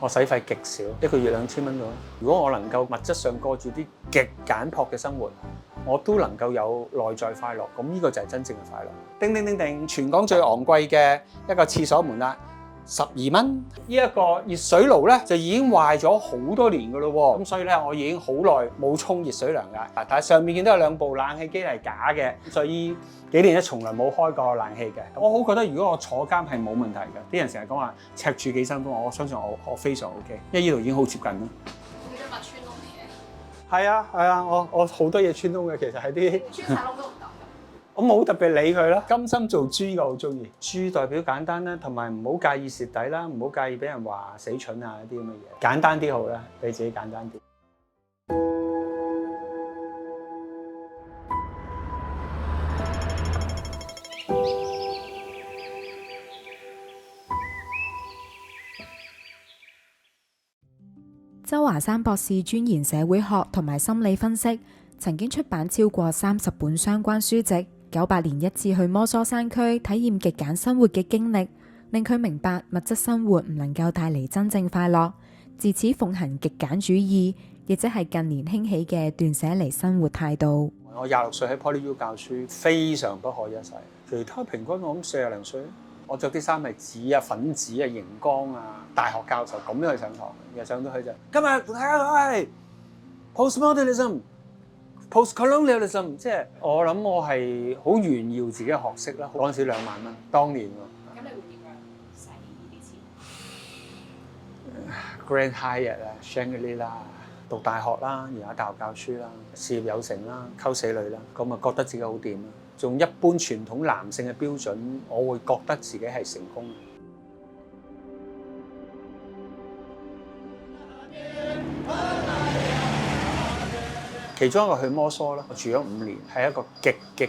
我使費極少，1個月2000蚊到。如果我能夠物質上過住啲極簡樸嘅生活，我都能夠有內在快樂，咁呢個就係真正嘅快樂。叮叮叮叮，全港最昂貴嘅一個廁所門啦，12蚊。呢一個熱水爐咧就已經壞咗好多年㗎咯喎，咁所以咧我已經好耐冇沖熱水涼㗎。但係上面見到有2部冷氣機係假嘅，所以幾年咧從來冇開過冷氣嘅。我好覺得如果我坐監係冇問題嘅，啲人成日講話赤柱幾辛苦，我相信我非常 OK， 因為呢度已經好接近啦。你都物穿窿嚟嘅？係啊，我好多嘢穿窿嘅，其實係啲穿晒窿都唔得。我冇特別理佢啦，甘心做豬嘅好中意。豬代表簡單啦，同埋唔好介意蝕底啦，唔好介意俾人話死蠢啊啲咁嘅嘢，簡單啲好啦，俾自己簡單啲。周華山博士專研社會學同埋心理分析，曾經出版超過30本相關書籍。98年一次去摩梭山區體驗極簡生活嘅經歷，令佢明白物質生活唔能夠帶嚟真正快樂。自此奉行極簡主義，亦即係近年興起嘅斷捨離生活態度。我26歲喺 PolyU 教書，非常不可一世。其他平均我諗40零歲，我着啲衫係紫啊、粉紫啊、熒光啊，大學教授咁樣去上堂，日上到去就今日睇下係 postmodernism、postcolonialism， 即係我諗我係好炫耀自己嘅學識啦。嗰陣時2萬蚊，當年喎。咁你會點樣使呢啲錢 Grand Hyatt 啊 ，Shangri-La 讀大學啦，而家大學教書啦，事業有成啦，溝死女啦，咁啊覺得自己好掂啦。用一般傳統男性嘅標準，我會覺得自己係成功。其中一個去摩梭啦，我住咗5年，係一個極貧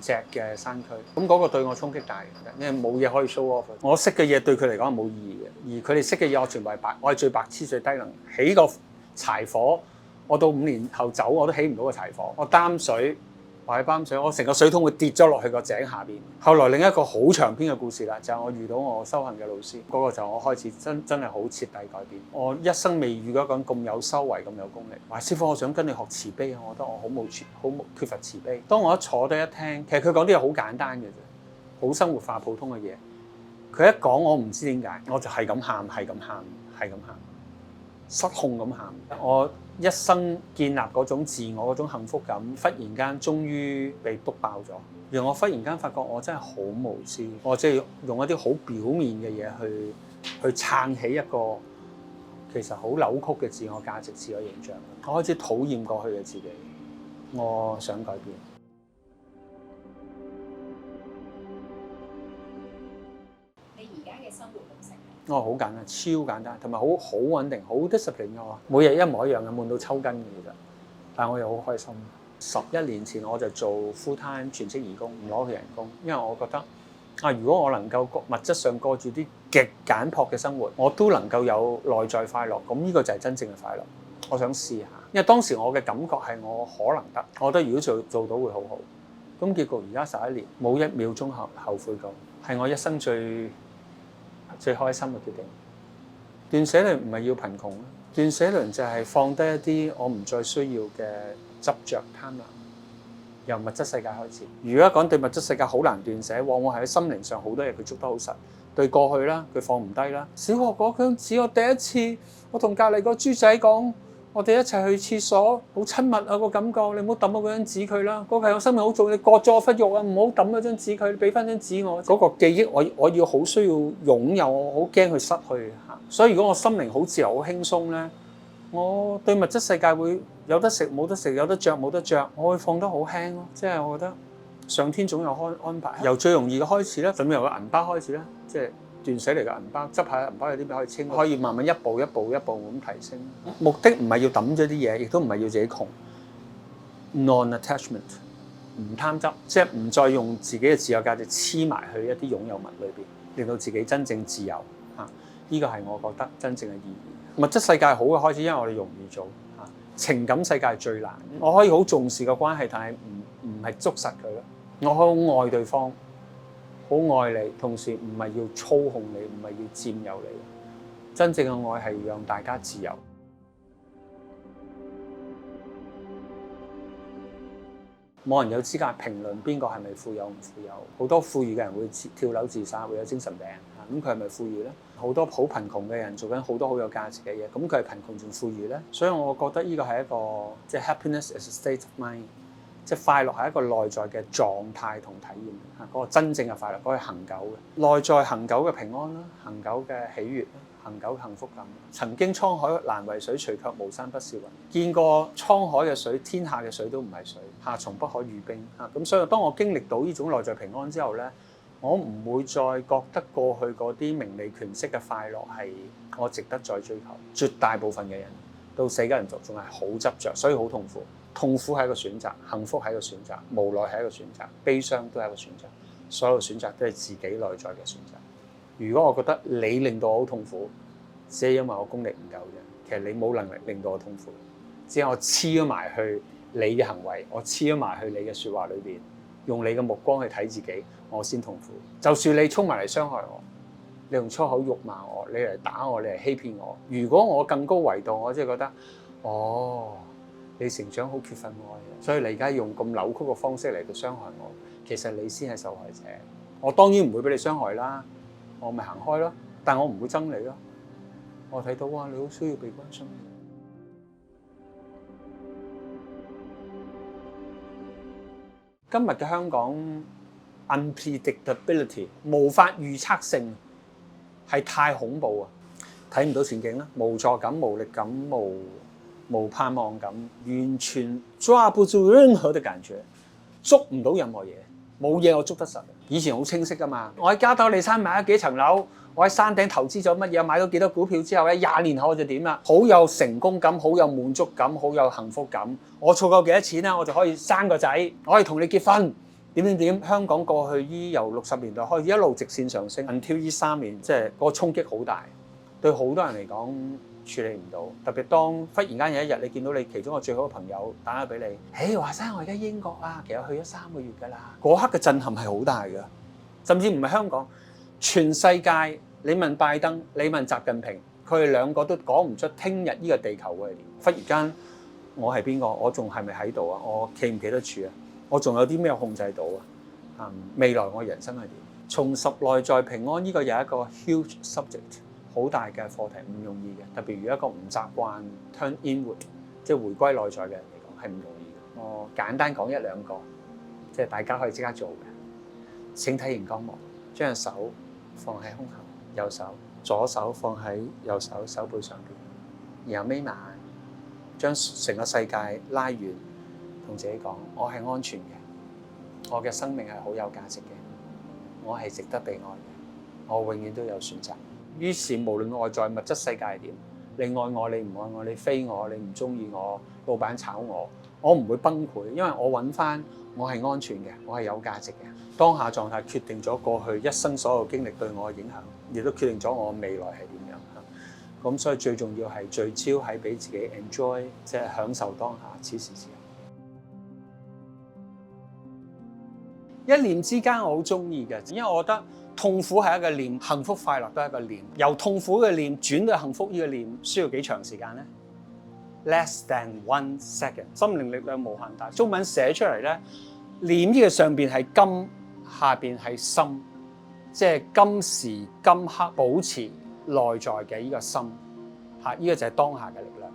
瘠嘅山區。咁嗰個對我衝擊大嘅，因為冇嘢可以 show off。我識嘅嘢對佢嚟講係冇意義嘅，而佢哋識嘅嘢我全部係白，我係最白痴最低能。起個柴火，我到5年後走我都起唔到個柴火。我擔水。擺擔水，我成個水桶會跌咗落去個井下邊。後來另一個好長篇嘅故事啦，就係我遇到我修行嘅老師，嗰個就我開始真係好徹底改變。我一生未遇過一個人咁有修為、咁有功力。話師傅，我想跟你學慈悲啊！我覺得我好缺乏慈悲。當我一坐低一聽，其實佢講啲嘢好簡單嘅啫，好生活化、普通嘅嘢。佢一講，我唔知點解，我就係咁喊，失控咁喊。我一生建立嗰種自我嗰種幸福感，忽然間終於被篤爆咗，而我忽然間發覺我真係好無知，我即係用一啲好表面嘅嘢去撐起一個其實好扭曲嘅自我價值、自我形象。我開始討厭過去嘅自己，我想改變。你而家嘅生活模式？好簡單，超簡單，同埋好穩定，好 discipline 嘅喎。每日一模一樣嘅，悶到抽筋嘅其實，但係我又好開心。11年前我就做 full time 全職義工，唔攞佢人工，因為我覺得如果我能夠物質上過住啲極簡樸嘅生活，我都能夠有內在快樂，咁呢個就係真正嘅快樂。我想試下，因為當時我嘅感覺係我可能得，我覺得如果做到會好好。咁結果而家11年冇1秒鐘後悔過，係我一生最開心嘅決定。斷捨離唔係要貧窮，斷捨離就係放低一啲我唔再需要嘅執着貪婪，由物質世界開始。如果講對物質世界好難斷捨，往往係喺心靈上好多嘢佢捉得好實。對過去啦，佢放唔低啦。小學嗰張紙，我第一次我同隔離個豬仔講，我哋一齊去廁所，好親密啊個感覺。你唔好抌咗嗰張紙佢啦，嗰個係我生命好重要。你割咗我忽肉啊，唔好抌咗張紙佢，俾翻張紙我。嗰個記憶我要好需要擁有，我好驚佢失去嚇。所以如果我心靈好自由、好輕鬆咧，我對物質世界會有得食冇得食，有得着冇得着，我會放得好輕咯。即係我覺得上天總有安排。由最容易嘅開始咧，甚至由個銀包開始咧，即係斷捨離嘅銀包，執下銀包有啲咩可以清，可以慢慢一步咁提升。目的唔係要抌咗啲嘢，亦都唔係要自己窮。Non-attachment， 唔貪執，即係唔再用自己嘅自我價值黐埋去一啲擁有物裏邊，令到自己真正自由嚇。呢個係我覺得真正嘅意義。物質世界好嘅開始，因為我哋容易做嚇。情感世界最難。我可以好重視個關係，但係唔係捉實佢咯。我好愛對方。好愛你，同時唔係要操控你，唔係要佔有你，真正嘅愛係讓大家自由。冇人有資格評論邊個係咪富有唔富有。好多富裕嘅人會跳樓自殺，會有精神病。咁佢係咪富裕呢？好多好貧窮嘅人做緊好多好有價值嘅嘢，咁佢係貧窮仲富裕呢？所以我覺得呢個係一個即係 happiness is a state of mind， 即係快樂係一個內在嘅狀態同體驗。嗰個真正嘅快樂，嗰個係恆久嘅，內在恆久嘅平安啦，恆久嘅喜悅啦，恆久嘅幸福感。曾經滄海難為水，除卻巫山不是雲。見過滄海嘅水，天下嘅水都唔係水，夏蟲不可語冰。咁所以當我經歷到呢種內在平安之後呢，我唔會再覺得過去嗰啲名利權勢嘅快樂係我值得再追求。絕大部分嘅人到死嘅人仲係好執着，所以好痛苦。痛苦係一個選擇，幸福係一個選擇，無奈係一個選擇，悲傷都係一個選擇。所有選擇都係自己內在嘅選擇。如果我覺得你令到我好痛苦，只係因為我功力唔夠啫。其實你冇能力令到我痛苦，只係我黐咗埋去你嘅行為，我黐咗埋去你嘅説話裏邊，用你嘅目光去睇自己，我先痛苦。就算你衝埋嚟傷害我，你用粗口辱罵我，你嚟打我，你嚟欺騙我。如果我更高維度，我即係覺得，哦，你成長好缺乏愛，所以你而家用咁扭曲嘅方式嚟到傷害我，其實你先係受害者。我當然唔會俾你傷害啦，我咪行開咯，但我唔會憎你咯。我睇到哇，你好需要被關心。今日嘅香港 unpredictability 無法預測性係太恐怖啊！睇唔到前景啦，無助感、無力感、無盼望感，完全抓不住任何嘅感覺，捉唔到任何嘢，冇嘢我捉得實。以前好清晰噶嘛，我喺加多利山買咗幾層樓，我喺山頂投資咗乜嘢，買咗幾多股票之後咧，20年後我就點啦，好有成功感，好有滿足感，好有幸福感。我儲夠幾多錢咧，我就可以生個仔，我可以同你結婚，點。香港過去由60年代開始一路直線上升 ，until 呢3年，即係個衝擊好大，對好多人嚟講處理唔到。特別當忽然間有一日你見到你其中個最好嘅朋友打咗俾你，華生我而家英國啊，其實去咗3個月㗎啦，嗰刻嘅震撼係好大㗎，甚至唔係香港，全世界。你問拜登，你問習近平，佢哋兩個都講唔出聽日呢個地球會係點。忽然間，我係邊個？我仲係咪喺度啊？我企唔企得住啊？我仲有啲咩控制到啊？未來我人生係點？重拾內在平安呢個有一個 huge subject， 好大嘅課題，唔容易嘅。特別如果一個唔習慣 turn inward， 即係回歸內在嘅人嚟講，係唔容易嘅。我簡單講1-2個，即係大家可以即刻做嘅。請睇熒光幕，將隻手放喺胸口。右手，左手放喺右手手背上邊，然後眯埋眼，將成個世界拉遠，同自己講：我係安全嘅，我嘅生命係好有價值嘅，我係值得被愛嘅，我永遠都有選擇。於是無論外在物質世界係點，你愛我，你唔愛我，你飛我，你唔中意我，老闆炒我唔會崩潰，因為我揾翻我係安全嘅，我係有價值嘅。當下狀態決定咗過去一生所有經歷對我嘅影響，亦都決定咗我未來係點樣。咁所以最重要係聚焦喺俾自己 enjoy， 即係享受當下，此時此刻。一念之間我好中意嘅，因為我覺得痛苦係一個念，幸福快樂都係一個念。由痛苦嘅念轉到幸福呢個念，需要幾長時間呢？ Less than 1 second。心靈力量無限大。中文寫出嚟咧，念呢個上邊係金，下邊係心，即係今時今刻保持內在嘅呢個心，呢個就係當下嘅力量。